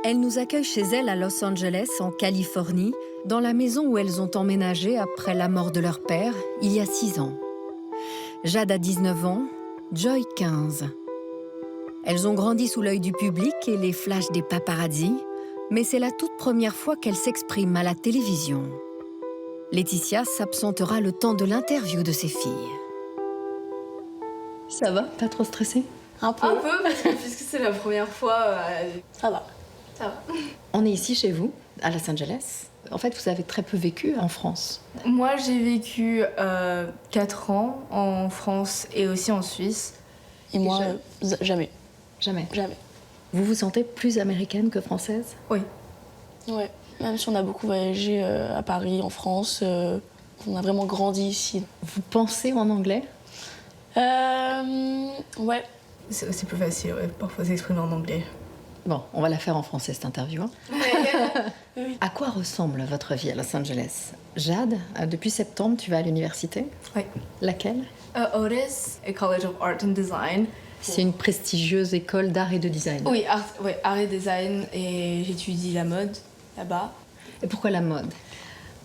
Elle nous accueille chez elle à Los Angeles, en Californie, dans la maison où elles ont emménagé après la mort de leur père, il y a 6 ans. Jade a 19 ans, Joy 15. Elles ont grandi sous l'œil du public et les flashs des paparazzis, mais c'est la toute première fois qu'elles s'expriment à la télévision. Laetitia s'absentera le temps de l'interview de ses filles. Ça va? Pas trop stressée? Un peu, parce que puisque c'est la première fois... Ça va. Ça va. On est ici chez vous, à Los Angeles. En fait, vous avez très peu vécu en France. Moi, j'ai vécu 4 ans en France et aussi en Suisse. Et moi, jamais. Jamais? Jamais. Vous vous sentez plus américaine que française? Oui. Ouais. Même si on a beaucoup voyagé à Paris, en France, on a vraiment grandi ici. Vous pensez en anglais? Ouais. C'est aussi plus facile, ouais, parfois s'exprimer en anglais. Bon, on va la faire en français, cette interview. Hein. Oui. À quoi ressemble votre vie à Los Angeles? Jade, depuis septembre, tu vas à l'université? Oui. Laquelle? Otis, a College of Art and Design. C'est une prestigieuse école d'art et de design. Oui, art et design, et j'étudie la mode là-bas. Et pourquoi la mode?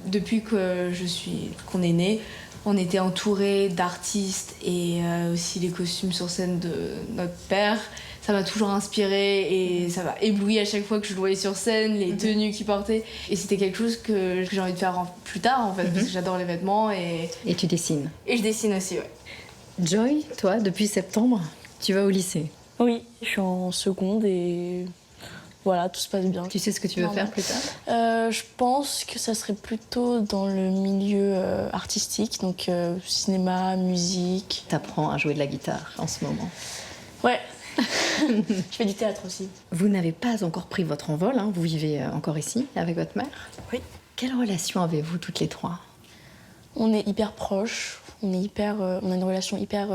Depuis qu'on est né, on était entouré d'artistes et aussi les costumes sur scène de notre père. Ça m'a toujours inspirée et ça m'a ébloui à chaque fois que je le voyais sur scène, les tenues qu'il portait. Et c'était quelque chose que j'ai envie de faire plus tard, en fait, parce que j'adore les vêtements et... Et tu dessines? Et je dessine aussi, ouais. Joy, toi, depuis septembre, tu vas au lycée? Oui, je suis en seconde et voilà, tout se passe bien. Tu sais ce que tu veux faire plus tard? Je pense que ça serait plutôt dans le milieu artistique, donc cinéma, musique. T'apprends à jouer de la guitare en ce moment? Ouais. Je fais du théâtre aussi. Vous n'avez pas encore pris votre envol, hein. Vous vivez encore ici avec votre mère? Oui. Quelle relation avez-vous toutes les trois? On est hyper proches, on a une relation hyper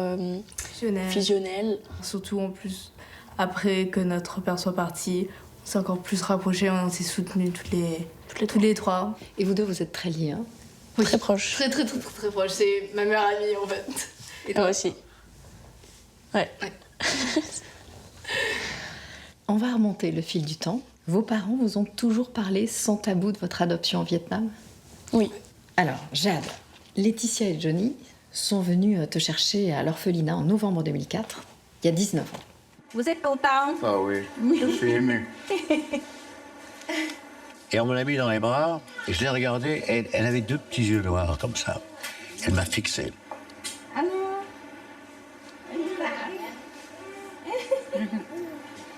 fusionnelle. Surtout en plus, après que notre père soit parti, on s'est encore plus rapprochés, on s'est soutenus toutes les trois. Et vous deux, vous êtes très liés, hein? Oui. Très proches. Très proches, c'est ma meilleure amie en fait. Et toi aussi? Ouais. On va remonter le fil du temps. Vos parents vous ont toujours parlé sans tabou de votre adoption au Vietnam? Oui. Alors, Jade, Laetitia et Johnny sont venus te chercher à l'orphelinat en novembre 2004, il y a 19 ans. Vous êtes content? Ah oui, je suis ému. Et on me l'a mis dans les bras, et je l'ai regardée, et elle avait 2 petits yeux noirs, comme ça. Elle m'a fixé.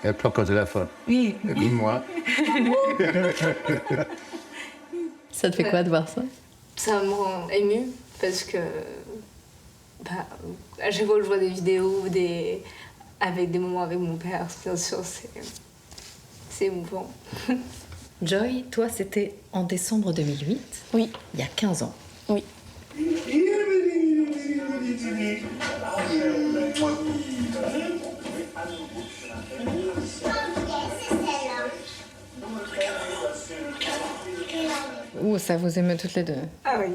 Elle pleure quand elle a faim. Oui. Et puis moi. Ça te fait quoi de voir ça? Ça me rend émue parce que à chaque fois que je vois des vidéos avec des moments avec mon père, bien sûr, c'est émouvant. Joy, toi, c'était en décembre 2008. Oui. Il y a 15 ans. Oui. Ouh, ça vous émeut toutes les deux. Ah oui,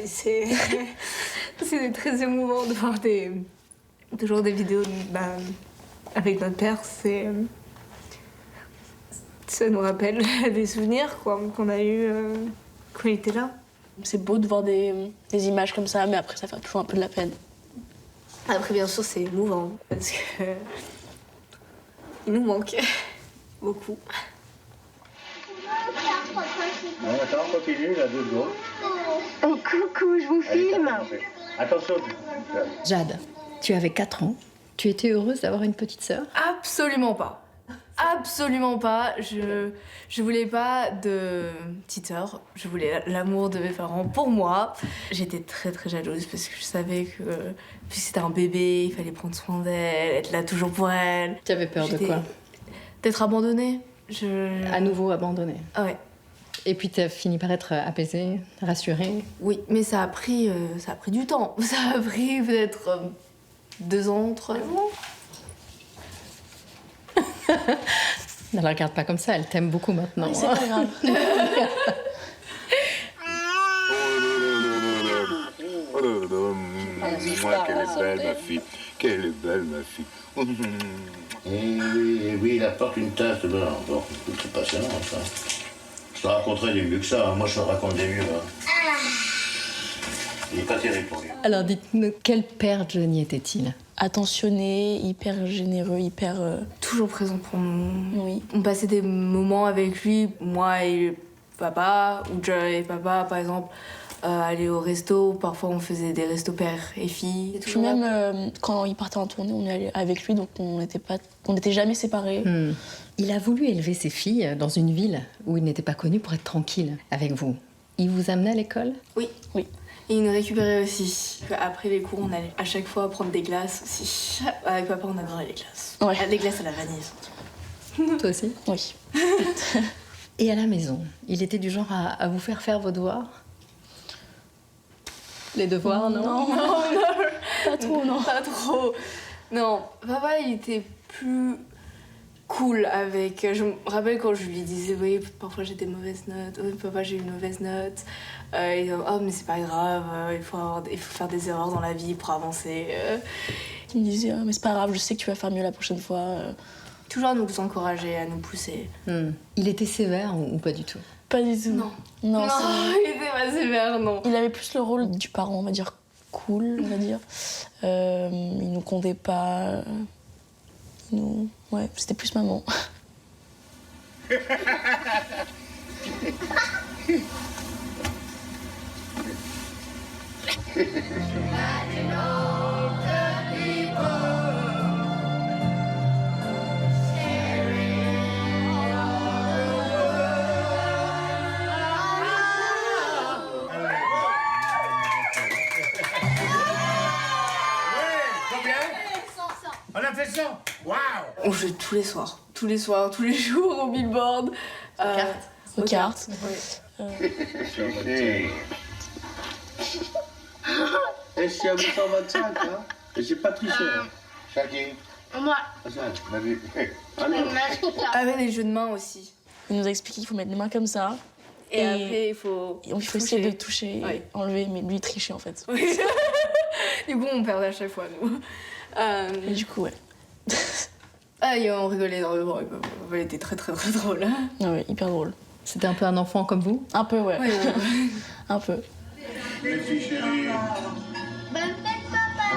c'est très émouvant de voir toujours des vidéos avec notre père. Ça nous rappelle des souvenirs qu'on a eus quand il était là. C'est beau de voir des images comme ça, mais après ça fait toujours un peu de la peine. Après, bien sûr, c'est émouvant parce que il nous manque beaucoup. Non, attends, on continue, là, 2 secondes. Oh, coucou, je vous filme. Attention. Jade, tu avais 4 ans. Tu étais heureuse d'avoir une petite sœur? Absolument pas. Absolument pas. Je voulais pas de petite sœur. Je voulais l'amour de mes parents pour moi. J'étais très jalouse parce que je savais que puisque c'était un bébé, il fallait prendre soin d'elle, être là toujours pour elle. Tu avais peur de quoi? D'être abandonnée. À nouveau abandonnée. Ah ouais. Et puis tu as fini par être apaisée, rassurée? Oui, mais ça a pris du temps. Ça a pris peut-être 2 ans, 3 ans. Ne la regarde pas comme ça, elle t'aime beaucoup maintenant. C'est pas grave. Qu'elle est belle, ma fille. Qu'elle est belle, ma fille. Et oui, il apporte une tasse de beurre. Bon, c'est pas ça, enfin. Je te raconterai des mieux que ça. Moi, je te raconte des mieux. Hein. Il est pas terrible pour lui. Alors dites-nous, quel père Johnny était-il? Attentionné, hyper généreux, hyper... Toujours présent pour nous. Oui. On passait des moments avec lui, moi et papa, ou Joy et papa, par exemple, aller au resto. Parfois, on faisait des restos père et fille. Puis même quand il partait en tournée, on est allé avec lui, donc on n'était jamais séparés. Il a voulu élever ses filles dans une ville où il n'était pas connu pour être tranquille avec vous. Il vous amenait à l'école? Oui. Oui. Et il nous récupérait aussi. Après les cours, on allait à chaque fois prendre des glaces aussi. Avec papa, on adorait les glaces. Ouais. Les glaces à la vanille. Toi aussi? Oui. Et à la maison, il était du genre à vous faire vos devoirs? Les devoirs, non? Pas trop, non. Pas trop. Non, papa, il était plus cool avec... Je me rappelle quand je lui disais, oui, parfois j'ai des mauvaises notes. Oui, papa, j'ai une mauvaise note. Il disait, oh, mais c'est pas grave, il faut faire des erreurs dans la vie pour avancer. Il me disait, mais c'est pas grave, je sais que tu vas faire mieux la prochaine fois. Toujours à nous encourager, à nous pousser. Il était sévère ou pas du tout? Pas du tout. Non. Non, Il était pas sévère, non. il avait plus le rôle du parent, on va dire, cool, on va dire. Il nous comptait pas. Ouais, c'était plus maman. On a fait ça. Waouh. On jouait tous les soirs, tous les jours au billboard. Aux cartes. Hey. Et je suis à 825, hein. Et j'ai pas triché. Hein. Chacun. Moi, Ça, ma vie. Avec les jeux de main aussi. Il nous a expliqué qu'il faut mettre les mains comme ça. Et après, il faut essayer de toucher, Ouais. enlever, mais lui il trichait en fait. Oui. Du coup, on perdait à chaque fois, nous. Et du coup, ouais. Et on rigolait énormément. Il était très, très, très drôle. Ah ouais, hyper drôle. C'était un peu un enfant comme vous? Un peu, ouais. Ouais, Un peu. Merci, chérie. bonne fête, papa.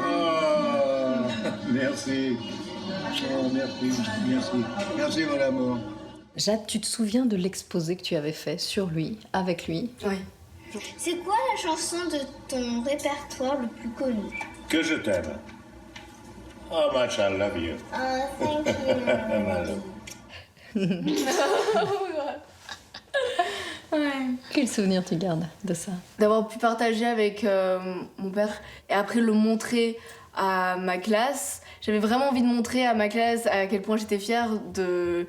Oh, merci. Oh, merci. Merci, mon amour. Jade, tu te souviens de l'exposé que tu avais fait sur lui, avec lui? Oui. C'est quoi la chanson de ton répertoire le plus connu? Que je t'aime. Oh, much I love you. Oh, thank you. Quel souvenir tu gardes de ça? D'avoir pu partager avec mon père et après le montrer à ma classe. J'avais vraiment envie de montrer à ma classe à quel point j'étais fière de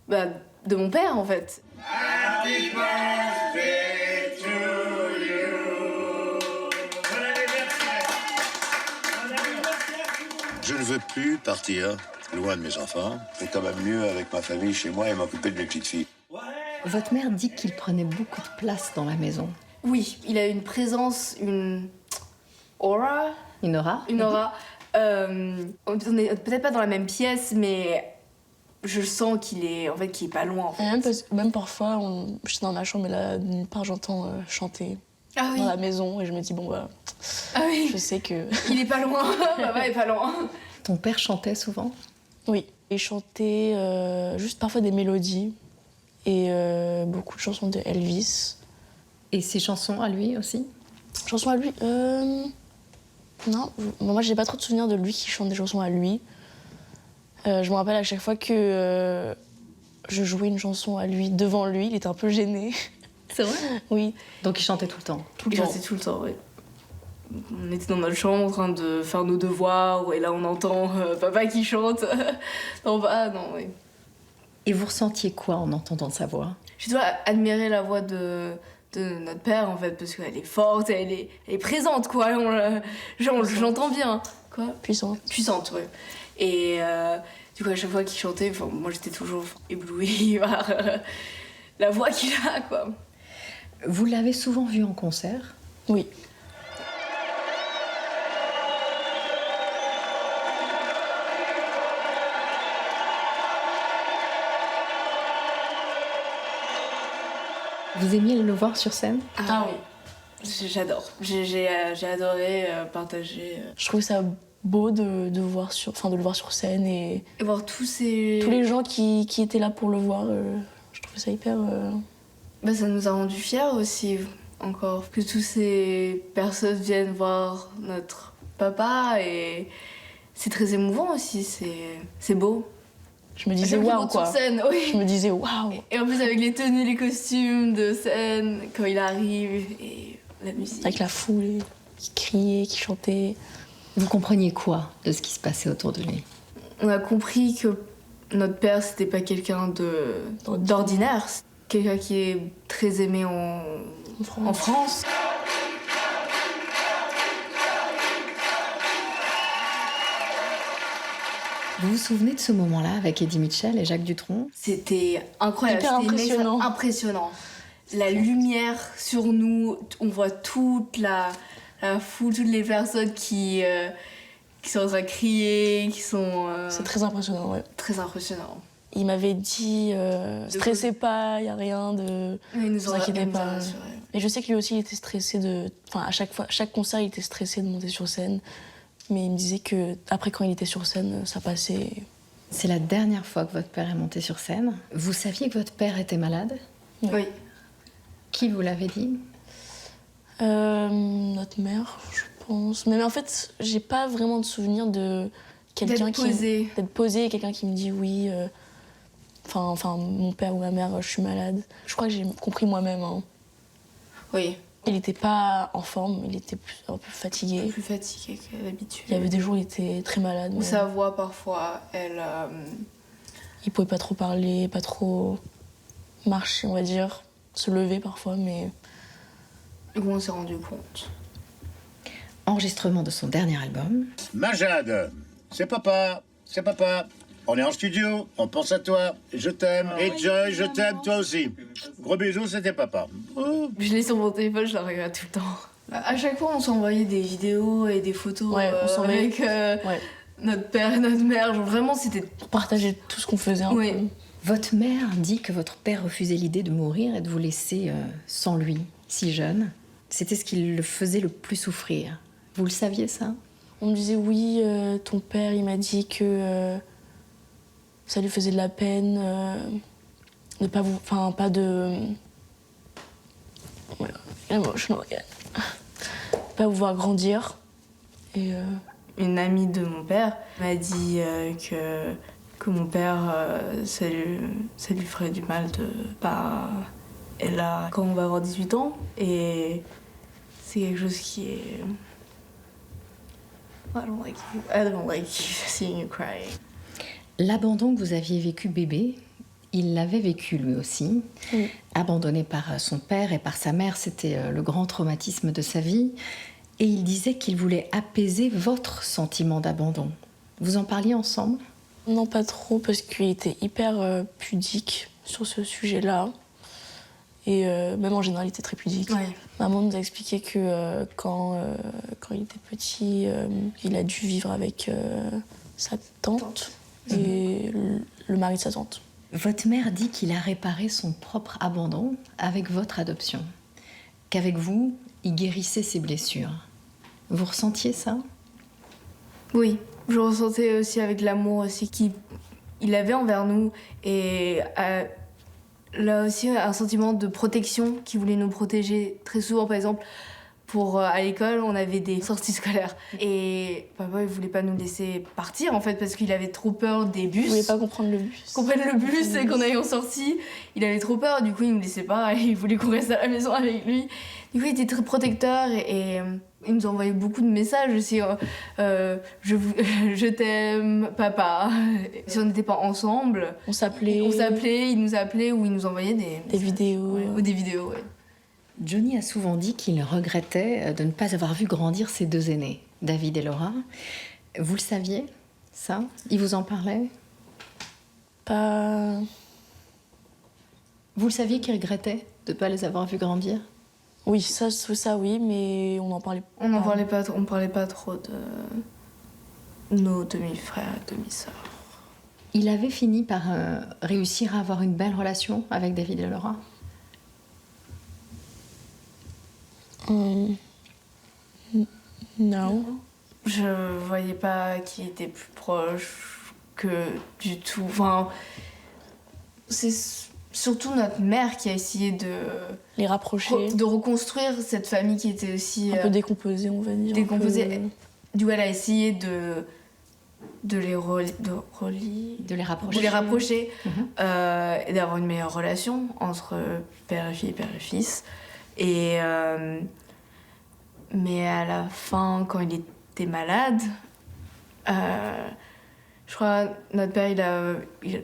mon père, en fait. Happy birthday to you. Bon anniversaire. Bon anniversaire. Je ne veux plus partir loin de mes enfants. C'est quand même mieux avec ma famille chez moi et m'occuper de mes petites filles. Votre mère dit qu'il prenait beaucoup de place dans la maison. Oui, il a une présence, une aura. Une aura? Une aura. On est peut-être pas dans la même pièce, mais je sens qu'il est pas loin. En fait. Et même parfois, j'étais dans ma chambre et là, d'une part, j'entends chanter dans la maison et je me dis, bon, bah, je sais que. Il est pas loin, papa est pas loin. Ton père chantait souvent? Oui, il chantait juste parfois des mélodies et beaucoup de chansons de Elvis. Et ses chansons à lui aussi? Chansons à lui Non, moi j'ai pas trop de souvenirs de lui qui chante des chansons à lui. Je me rappelle à chaque fois que je jouais une chanson à lui devant lui, il était un peu gêné. C'est vrai? Oui. Donc il chantait tout le temps? Il chantait tout le temps, oui. On était dans notre chambre en train de faire nos devoirs et là on entend papa qui chante en bas, non, oui. Et vous ressentiez quoi en entendant sa voix? Je dois admirer la voix de notre père en fait parce qu'elle est forte, elle est présente quoi, je l'entends bien. Quoi? Puissante. Puissante, ouais. Et du coup à chaque fois qu'il chantait, moi j'étais toujours éblouie par la voix qu'il a quoi. Vous l'avez souvent vu en concert? Oui. Vous aimiez le voir sur scène? Ah oui. J'adore. J'ai adoré partager. Je trouvais ça beau de le voir sur scène et voir tous les gens qui étaient là pour le voir. Je trouvais ça hyper... Ça nous a rendus fiers aussi, encore. Que toutes ces personnes viennent voir notre papa et c'est très émouvant aussi, c'est beau. Je me disais waouh quoi. Sur scène, oui. Je me disais waouh. Et en plus avec les tenues, les costumes de scène, quand il arrive et la musique. Avec la foule qui criait, qui chantait. Vous compreniez quoi de ce qui se passait autour de lui? On a compris que notre père, c'était pas quelqu'un d'ordinaire. Quelqu'un qui est très aimé en France. Vous vous souvenez de ce moment-là avec Eddie Mitchell et Jacques Dutronc? C'était incroyable. Hyper impressionnant. Impressionnant. La lumière sur nous, on voit toute la foule, toutes les personnes qui sont en train de crier, qui sont... C'est très impressionnant, ouais. Très impressionnant. Il m'avait dit stressez pas, il y a rien de... Il nous vous inquiétez pas. rassuré. Et je sais que lui aussi il était stressé de... Enfin, à chaque concert, il était stressé de monter sur scène. Mais il me disait que après quand il était sur scène, ça passait. C'est la dernière fois que votre père est monté sur scène. Vous saviez que votre père était malade? Oui. Qui vous l'avait dit? Notre mère, je pense. Mais en fait, j'ai pas vraiment de souvenir de quelqu'un d'être posé, quelqu'un qui me dit oui. Enfin, mon père ou ma mère, je suis malade. Je crois que j'ai compris moi-même. Hein. Oui. Il était pas en forme, il était un peu fatigué. Un peu plus fatigué qu'à l'habitude. Il y avait des jours où il était très malade. Mais... Sa voix, parfois, elle... Il pouvait pas trop parler, pas trop marcher, on va dire. Se lever parfois, mais... Et on s'est rendu compte. Enregistrement de son dernier album. Majad, c'est papa. On est en studio, on pense à toi, je t'aime. Et Joy, je t'aime, toi aussi. Gros bisous, c'était papa. Je l'ai sur mon téléphone, je la regarde tout le temps. À chaque fois, on s'envoyait des vidéos et des photos avec notre père et notre mère. Genre, vraiment, c'était... On partageait tout ce qu'on faisait. Oui. Peu. Votre mère dit que votre père refusait l'idée de mourir et de vous laisser sans lui, si jeune. C'était ce qui le faisait le plus souffrir. Vous le saviez, ça? On me disait, oui, ton père, il m'a dit que ça lui faisait de la peine de pas vous... Enfin, pas de... Voilà, pas vous voir grandir. Et... Une amie de mon père m'a dit que mon père, ça lui ferait du mal de pas être là quand on va avoir 18 ans. Et c'est quelque chose qui est... I don't like seeing you cry. L'abandon que vous aviez vécu bébé, il l'avait vécu lui aussi. Oui. Abandonné par son père et par sa mère, c'était le grand traumatisme de sa vie. Et il disait qu'il voulait apaiser votre sentiment d'abandon. Vous en parliez ensemble? Non, pas trop, parce qu'il était hyper pudique sur ce sujet-là. Et même en général, il était très pudique. Ouais. Maman nous a expliqué que quand il était petit, il a dû vivre avec sa tante et le mari de sa tante. Votre mère dit qu'il a réparé son propre abandon avec votre adoption. Qu'avec vous, il guérissait ses blessures. Vous ressentiez ça? Oui, je ressentais aussi avec l'amour aussi qu'il avait envers nous. Et là aussi, un sentiment de protection, qui voulait nous protéger très souvent. Par exemple, à l'école, on avait des sorties scolaires. Et papa, il voulait pas nous laisser partir, en fait, parce qu'il avait trop peur des bus. Il voulait pas comprendre le bus. Qu'on prenne le bus et qu'on aille en sortie. Il avait trop peur, du coup, il nous laissait pas. Et il voulait qu'on reste à la maison avec lui. Du coup, il était très protecteur et il nous envoyait beaucoup de messages aussi. Je t'aime, papa. Si on n'était pas ensemble, On s'appelait, il nous appelait ou il nous envoyait des vidéos. Ouais, ou des vidéos, ouais. Johnny a souvent dit qu'il regrettait de ne pas avoir vu grandir ses deux aînés, David et Laura. Vous le saviez, ça? Il vous en parlait? Pas... Vous le saviez qu'il regrettait de ne pas les avoir vus grandir? Oui, ça oui, mais on en parlait pas. On parlait pas trop de nos demi-frères et demi-sœurs. Il avait fini par réussir à avoir une belle relation avec David et Laura? Non. Je voyais pas qui était plus proche que du tout. Enfin, c'est surtout notre mère qui a essayé Les rapprocher. de reconstruire cette famille qui était aussi Un peu décomposée, on va dire. décomposée. Un peu- Du coup, elle a essayé de les De les rapprocher. rapprocher et d'avoir une meilleure relation entre père et fille et père et fils. Et, mais à la fin, quand il était malade, je crois notre père, il a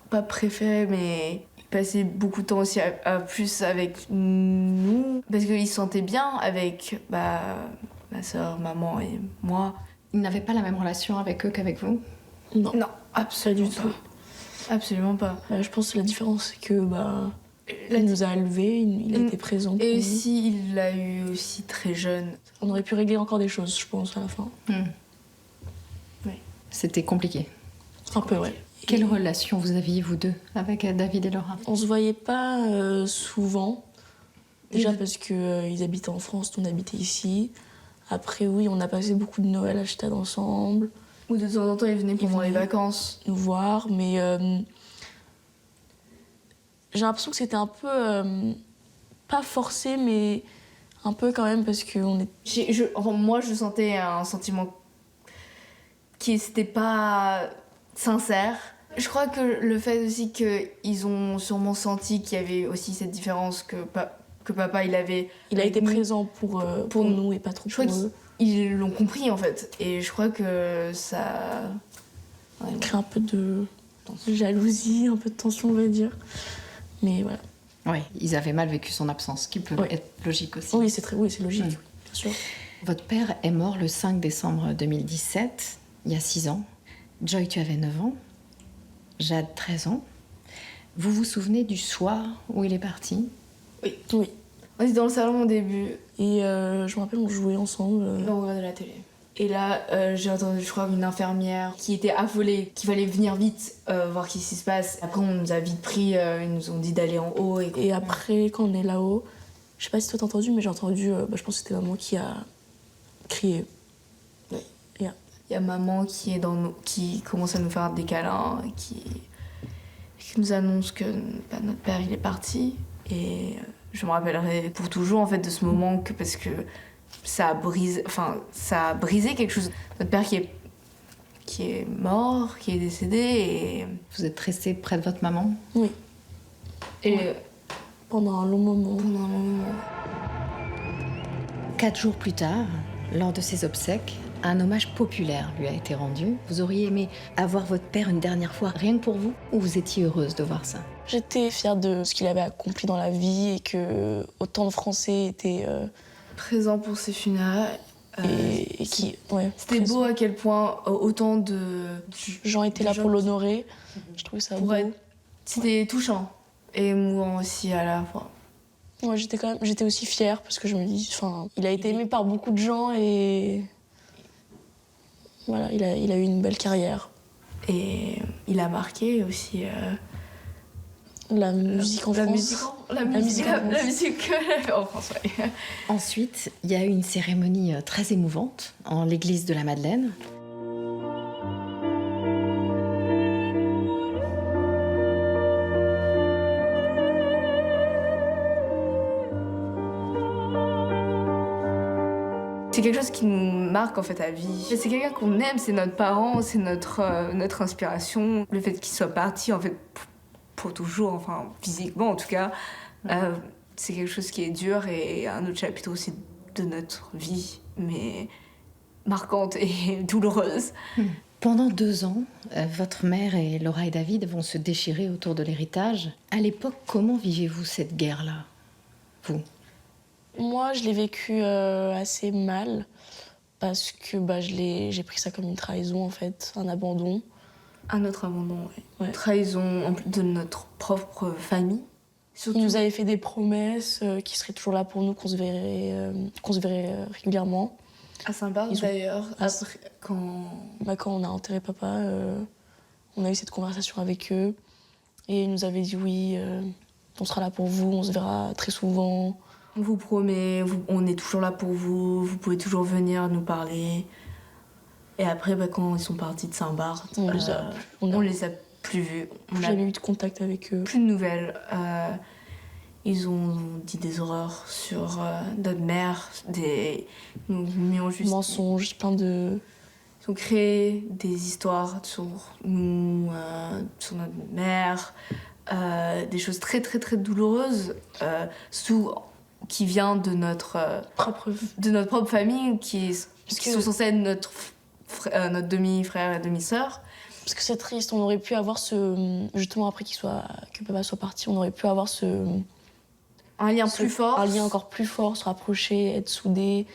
pas préféré, mais il passait beaucoup de temps aussi à plus avec nous, parce qu'il se sentait bien avec ma soeur, maman et moi. Il n'avait pas la même relation avec eux qu'avec vous? Non, Non, pas absolument du tout. Absolument pas. Je pense que la différence, c'est que il nous a élevés, il a été présent. pour Et nous. aussi, il l'a eu aussi très jeune. On aurait pu régler encore des choses, je pense, à la fin. C'était compliqué. Un peu, ouais. Quelle relation vous aviez, vous deux, avec David et Laura? On se voyait pas souvent. Déjà parce que ils habitaient en France, nous on habitait ici. Après, oui, on a passé beaucoup de Noël à Stade ensemble, Ou de temps en temps, il venait pendant les venait. vacances. nous voir, mais j'ai l'impression que c'était un peu pas forcé, mais un peu quand même parce que on est. Enfin, moi, je sentais un sentiment qui n'était pas sincère. Je crois que le fait aussi qu'ils ont sûrement senti qu'il y avait aussi cette différence que papa, il avait... Il a été nous. présent pour nous et pas trop Je pour crois eux. qu'ils l'ont compris, en fait. Et je crois que ça... Ouais, Crée un peu de jalousie, un peu de tension, on va dire. Mais voilà. Oui, ils avaient mal vécu son absence, ce qui peut Ouais. être logique aussi. Oui, c'est logique, oui, bien sûr. Votre père est mort le 5 décembre 2017, il y a 6 ans. Joy, tu avais 9 ans. Jade, 13 ans. Vous vous souvenez du soir où il est parti? Oui. On était dans le salon au début, Et je me rappelle, on jouait ensemble. on regardait la télé. Et là, j'ai entendu, je crois, une infirmière qui était affolée, qu'il fallait venir vite voir ce qui se passe. Après, on nous a vite pris, ils nous ont dit d'aller en haut. Et après, quand on est là-haut, je sais pas si toi t'as entendu, mais j'ai entendu, je pense que c'était maman qui a crié. Il y a maman qui commence à nous faire des câlins, qui nous annonce que notre père, il est parti. Et je me rappellerai pour toujours, en fait, de ce moment, parce que ça a brisé quelque chose. Notre père qui est mort, qui est décédé, et... Vous êtes resté près de votre maman? Oui, Et pendant un long moment. pendant un moment... 4 jours plus tard, lors de ses obsèques, un hommage populaire lui a été rendu. Vous auriez aimé avoir votre père une dernière fois, rien que pour vous, ou vous étiez heureuse de voir ça? J'étais fière de ce qu'il avait accompli dans la vie et que autant de Français étaient présent pour ses funérailles. et qui, ouais, C'était présents. beau à quel point autant de Gens étaient là gens pour l'honorer. Je trouvais ça beau. pour être... C'était touchant et émouvant aussi à la fois. Moi, j'étais aussi fière parce que je me dis, enfin, il a été aimé par beaucoup de gens et voilà, il a eu une belle carrière. Et il a marqué aussi La musique en France. La musique en France, ouais. Ensuite, il y a eu une cérémonie très émouvante en l'église de la Madeleine. C'est quelque chose qui nous marque en fait à vie. C'est quelqu'un qu'on aime, c'est notre parent, c'est notre inspiration. Le fait qu'il soit parti en fait pour toujours, enfin physiquement en tout cas, c'est quelque chose qui est dur et un autre chapitre aussi de notre vie, mais marquante et douloureuse. Pendant 2 ans, votre mère et Laura et David vont se déchirer autour de l'héritage. À l'époque, comment vivez-vous cette guerre-là, vous? Moi, je l'ai vécu assez mal parce que j'ai pris ça comme une trahison en fait, un abandon. Un autre abandon, ouais. Ouais. Trahison en plus de notre propre famille. Surtout, Il nous avait fait des promesses qu'il serait toujours là pour nous, qu'on se verrait régulièrement. à Saint-Barth Ils ont- d'ailleurs, Ah, après, quand... Quand on a enterré papa, on a eu cette conversation avec eux. Et ils nous avaient dit oui, on sera là pour vous, on se verra très souvent. On vous promet, on est toujours là pour vous, vous pouvez toujours venir nous parler. Et après, quand ils sont partis de Saint-Barth, On les a plus vus. On n'a jamais eu de contact avec eux. plus de nouvelles. Ils ont dit des horreurs sur notre mère, des Mensonges, plein de... Ils ont créé des histoires sur nous, sur notre mère, des choses très très très douloureuses, qui vient de notre propre famille, qui sont censés être notre demi-frère et demi-sœur. Parce que c'est triste, on aurait pu avoir justement après que papa soit parti, on aurait pu avoir un lien plus fort. Un lien encore plus fort, se rapprocher, être soudés.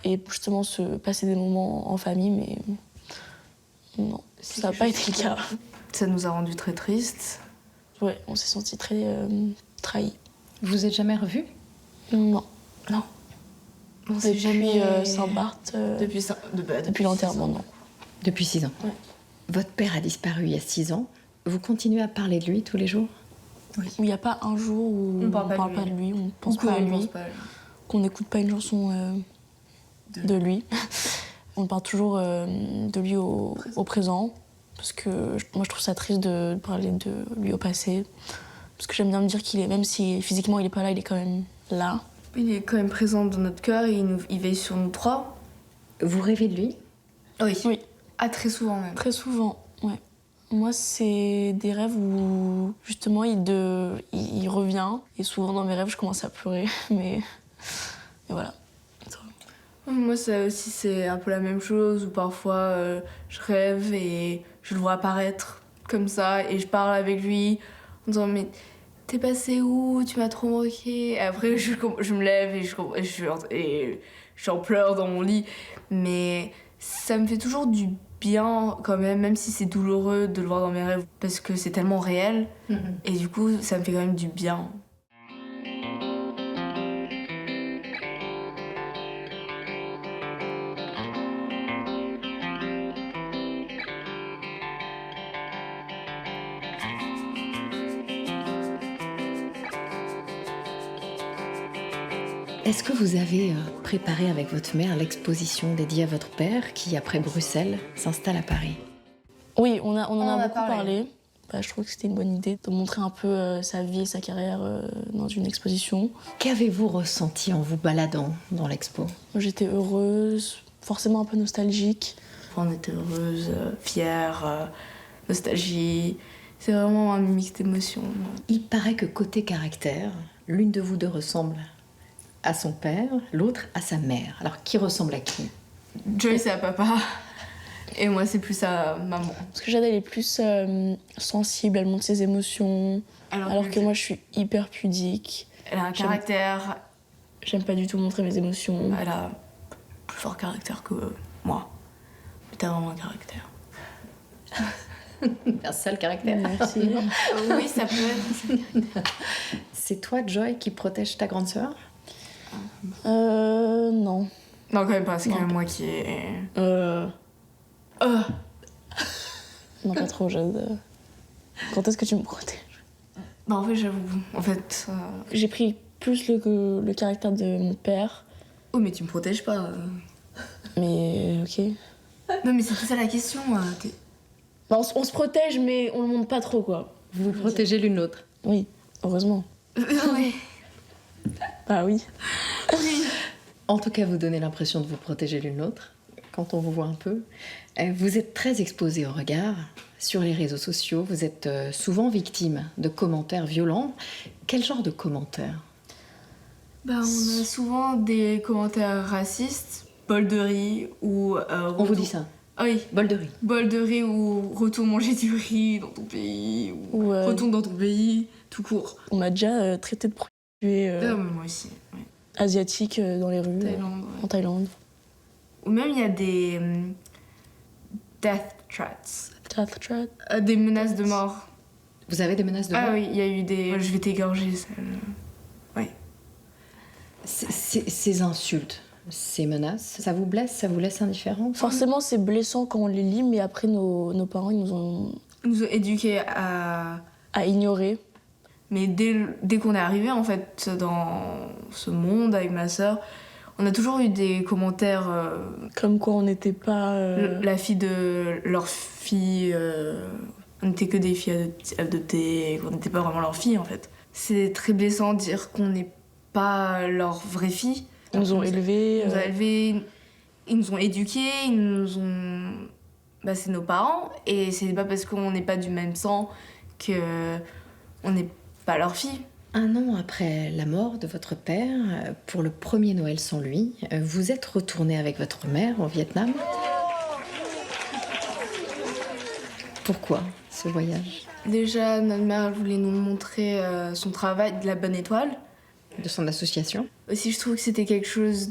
Et justement se passer des moments en famille, mais non, ça n'a pas été le cas. Ça nous a rendus très tristes. Ouais, on s'est sentis très trahis. Vous vous êtes jamais revus? Non. Non. On s'est Depuis jamais... Saint-Barth, depuis l'enterrement, non. Depuis 6 ans. Ouais. Votre père a disparu il y a 6 ans. Vous continuez à parler de lui tous les jours? Oui. Il n'y a pas un jour où on parle pas de lui, on pense pas à lui, qu'on n'écoute pas une chanson de lui. On parle toujours de lui au présent, parce que moi je trouve ça triste de parler de lui au passé. Parce que j'aime bien me dire qu'il est, même si physiquement il est pas là, il est quand même là. Il est quand même présent dans notre cœur et il veille sur nous trois. Vous rêvez de lui? Oui. Ah, très souvent même. Très souvent, ouais. Moi, c'est des rêves où, justement, il revient. Et souvent, dans mes rêves, je commence à pleurer. Mais et voilà. Moi, ça aussi, c'est un peu la même chose. Où parfois, je rêve et je le vois apparaître comme ça. Et je parle avec lui en disant « Mais t'es passé où? Tu m'as trop manqué. » Et après, je me lève et j'en pleure dans mon lit. Mais ça me fait toujours du bien quand même si c'est douloureux de le voir dans mes rêves, parce que c'est tellement réel. Et du coup, ça me fait quand même du bien. Est-ce que vous avez préparé avec votre mère l'exposition dédiée à votre père qui, après Bruxelles, s'installe à Paris? Oui, on en a beaucoup parlé. Je trouve que c'était une bonne idée de montrer un peu sa vie et sa carrière dans une exposition. Qu'avez-vous ressenti en vous baladant dans l'expo? J'étais heureuse, forcément un peu nostalgique. On était heureuse, fière, nostalgie. C'est vraiment un mix d'émotions. Il paraît que côté caractère, l'une de vous deux ressemble à son père, l'autre à sa mère. Alors, qui ressemble à qui? Joy, c'est à papa. Et moi, c'est plus à maman. Parce que Jade, elle est plus sensible, elle montre ses émotions. Alors que moi, je suis hyper pudique. Elle a un caractère. J'aime pas du tout montrer mes émotions. Elle a plus fort caractère que moi. Mais t'as vraiment un caractère. Un sale caractère. Merci. Oui, ça peut être. C'est toi, Joy, qui protège ta grande sœur? Non. Non, quand même pas. C'est quand même moi qui ai... Non, pas trop, Jade. Quand est-ce que tu me protèges? En fait, j'avoue. En fait... J'ai pris plus le caractère de mon père. Oh, mais tu me protèges pas. Mais ok. Non, mais c'était ça la question. On se protège, mais on le montre pas trop, quoi. Vous vous protégez l'une l'autre? Oui, heureusement. Oui. Bah oui. En tout cas, vous donnez l'impression de vous protéger l'une l'autre, quand on vous voit un peu. Vous êtes très exposé au regard sur les réseaux sociaux. Vous êtes souvent victime de commentaires violents. Quel genre de commentaires? On a souvent des commentaires racistes, bol de riz ou... On vous dit ça? Ah oui. Bol de riz. Bol de riz ou retourne manger du riz dans ton pays, ou retourne dans ton pays, tout court. On m'a déjà traité de prostituée Mais moi aussi, ouais. asiatique dans les rues, Thaïlande, ouais. en Thaïlande. Ou même il y a des death threats, Death threat. des menaces de mort. Vous avez des menaces de mort? Ah oui, il y a eu des... Je vais t'égorger, ça... Oui. Ces insultes, ces menaces, ça vous blesse, ça vous laisse indifférent? Forcément, c'est blessant quand on les lit, mais après, nos parents, ils nous ont Ils nous ont éduqués à ignorer. Mais dès qu'on est arrivé en fait dans ce monde avec ma sœur, on a toujours eu des commentaires Comme quoi on n'était pas... la fille de leur fille, on n'était que des filles adoptées, et qu'on n'était pas vraiment leur fille en fait. C'est très blessant de dire qu'on n'est pas leur vraie fille. Ils nous ont élevés. Ils nous ont éduqués, ils nous ont... Bah, c'est nos parents, et c'est pas parce qu'on n'est pas du même sang qu'on n'est pas leur fille. 1 an après la mort de votre père, pour le premier Noël sans lui, vous êtes retourné avec votre mère au Vietnam. Pourquoi ce voyage? Déjà, notre mère voulait nous montrer son travail de la Bonne Étoile. De son association? Aussi, je trouve que c'était quelque chose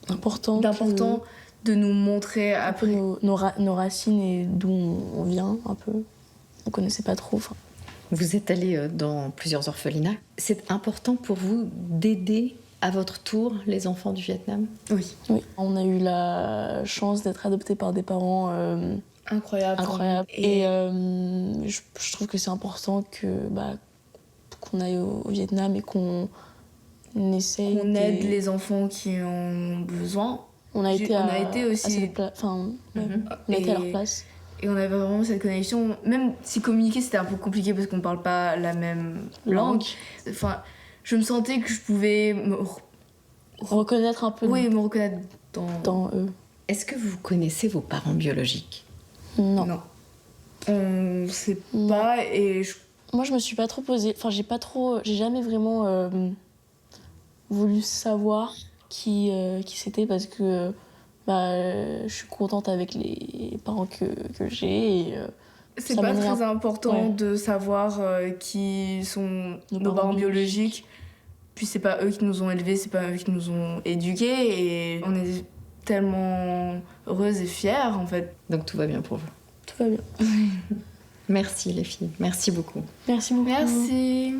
Important. d'important de nous montrer Un peu après. nos racines et d'où on vient, un peu. On connaissait pas trop. Enfin. Vous êtes allé dans plusieurs orphelinats. C'est important pour vous d'aider à votre tour les enfants du Vietnam? Oui. Oui. On a eu la chance d'être adoptés par des parents Incroyable. incroyables. Et je trouve que c'est important qu'on aille au Vietnam et qu'on essaye. On aide les enfants qui en ont besoin. On a été aussi. On a été à leur place. Et on avait vraiment cette connexion. Même si communiquer c'était un peu compliqué parce qu'on ne parle pas la même langue. Enfin, je me sentais que je pouvais Reconnaître un peu me reconnaître dans eux. Est-ce que vous connaissez vos parents biologiques? Non. Non. On sait Non. pas et Moi, je me suis pas trop posée. Enfin, j'ai jamais vraiment voulu savoir qui c'était parce que je suis contente avec les parents que j'ai. Et, c'est ça pas m'énerve. très important Ouais. de savoir qui sont Nos nos parents parents biologiques. Puis c'est pas eux qui nous ont élevés, c'est pas eux qui nous ont éduqués. Et on est tellement heureuses et fières en fait. Donc tout va bien pour vous. Tout va bien. Merci les filles, merci beaucoup. Merci beaucoup. Merci.